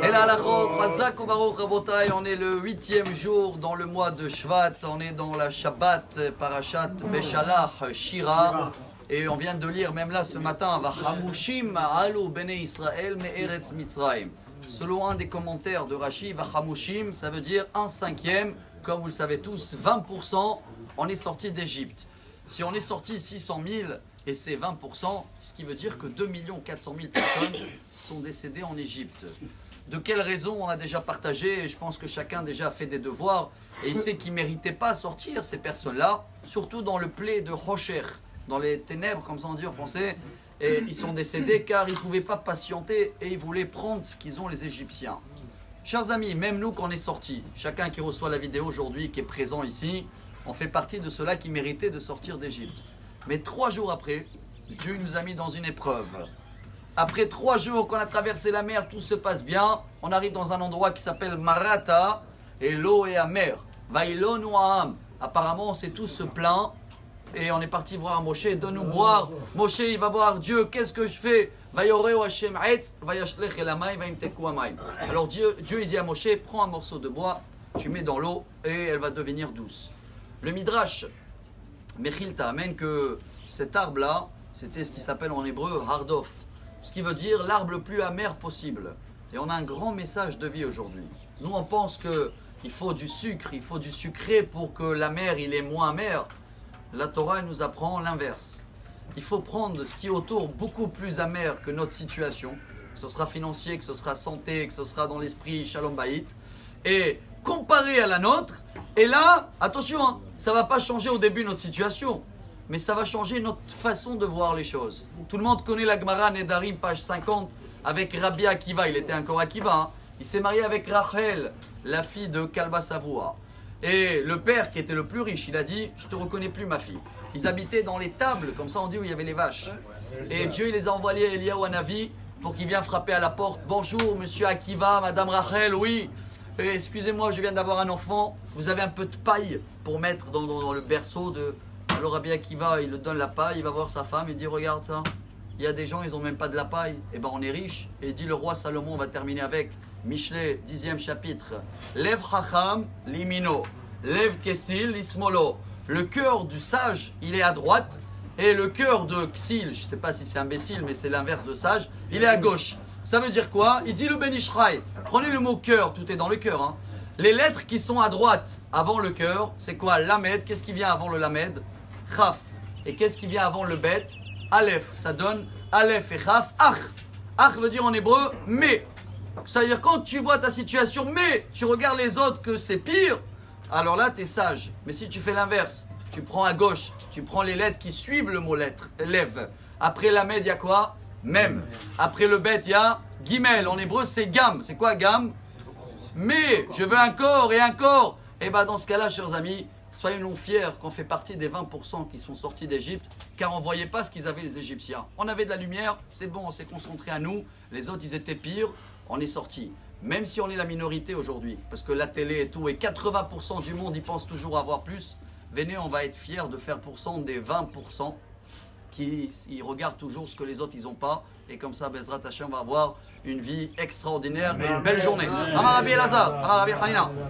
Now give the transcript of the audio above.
Et la halachot, Chazak ou Baruch Rabotai, on est le 8e jour dans le mois de Shvat, on est dans la Shabbat, Parashat Beshalach, Shira, et on vient de lire même là ce matin, Vachamushim alu bnei Israël me'eretz Mitzrayim. Selon un des commentaires de Rashi, Vachamushim, ça veut dire 1/5, comme vous le savez tous, 20%, on est sorti d'Égypte. Si on est sorti 600 000 et c'est 20%, ce qui veut dire que 2 400 000 personnes sont décédées en Égypte. De quelles raisons on a déjà partagé, et je pense que chacun déjà a fait des devoirs, et il sait qu'ils ne méritaient pas sortir ces personnes-là, surtout dans le play de Rocher, dans les ténèbres, comme ça on dit en français, et ils sont décédés car ils ne pouvaient pas patienter et ils voulaient prendre ce qu'ils ont les Égyptiens. Chers amis, même nous quand on est sortis, chacun qui reçoit la vidéo aujourd'hui, qui est présent ici, on fait partie de ceux-là qui méritaient de sortir d'Égypte. Mais 3 jours après, Dieu nous a mis dans une épreuve. Après 3 jours qu'on a traversé la mer, tout se passe bien. On arrive dans un endroit qui s'appelle Marata, et l'eau est amère. Vaïlon ou Aham. Apparemment, on s'est tous se plaint. Et on est parti voir Moshe, donne-nous boire. Moshe, il va voir Dieu, qu'est-ce que je fais? Alors Dieu il dit à Moshe, prends un morceau de bois, tu mets dans l'eau et elle va devenir douce. Le Midrash, Mechilta, amène que cet arbre-là, c'était ce qui s'appelle en hébreu Hardof. Ce qui veut dire l'arbre le plus amer possible. Et on a un grand message de vie aujourd'hui. Nous, on pense qu'il faut du sucre, il faut du sucré pour que l'amer, il est moins amer. La Torah elle nous apprend l'inverse. Il faut prendre ce qui est autour beaucoup plus amer que notre situation, que ce sera financier, que ce sera santé, que ce sera dans l'esprit Shalom Bayit, et comparer à la nôtre. Et là, attention, hein, ça ne va pas changer au début notre situation, mais ça va changer notre façon de voir les choses. Tout le monde connaît la Gemara Nedarim, page 50, avec Rabbi Akiva. Il était encore Akiva. Hein. Il s'est marié avec Rachel, la fille de Kalba Savoua. Et le père, qui était le plus riche, il a dit « Je ne te reconnais plus, ma fille ». Ils habitaient dans les tables, comme ça on dit, où il y avait les vaches. Et Dieu, il les a envoyés à Eliyahu Hanavi pour qu'il vienne frapper à la porte. « Bonjour, monsieur Akiva, madame Rachel, oui. Excusez-moi, je viens d'avoir un enfant. Vous avez un peu de paille pour mettre dans le berceau de... » Alors Rabbi Akiva, il le donne la paille, il va voir sa femme, il dit « Regarde ça, il y a des gens, ils n'ont même pas de la paille. Eh bien, on est riche. » Et il dit le roi Salomon, on va terminer avec Michelet, 10e chapitre. « Lev chacham limino, lev kesil lismolo. » Le cœur du sage, il est à droite, et le cœur de Ksil, je ne sais pas si c'est imbécile, mais c'est l'inverse de sage, il est à gauche. Ça veut dire quoi? Il dit le Ben Ishraï. Prenez le mot cœur, tout est dans le cœur. Hein. Les lettres qui sont à droite, avant le cœur, c'est quoi? Lamed. Qu'est-ce qui vient avant le Lamed? Chaf. Et qu'est-ce qui vient avant le Bet? Aleph. Ça donne Aleph et Chaf. Ach. Ach veut dire en hébreu mais. Ça veut dire quand tu vois ta situation, mais tu regardes les autres que c'est pire, alors là tu es sage. Mais si tu fais l'inverse, tu prends à gauche, tu prends les lettres qui suivent le mot lettre, lève. Après Lamed, il y a quoi? Même. Après le Bet, il y a Gimel. En hébreu, c'est Gam. C'est quoi Gam? Mais je veux un corps et un corps. Et bien dans ce cas-là, chers amis, soyons fiers qu'on fait partie des 20% qui sont sortis d'Égypte, car on ne voyait pas ce qu'ils avaient les Égyptiens. On avait de la lumière, c'est bon, on s'est concentré à nous. Les autres, ils étaient pires, on est sortis. Même si on est la minorité aujourd'hui, parce que la télé et tout, et 80% du monde, ils pensent toujours avoir plus. Venez, on va être fiers de faire % des 20% qui ils regardent toujours ce que les autres, ils n'ont pas. Et comme ça, Bezrat Hashem va avoir une vie extraordinaire et une belle journée. Amar Rabbi Elazar, Amar Rabbi Hanina.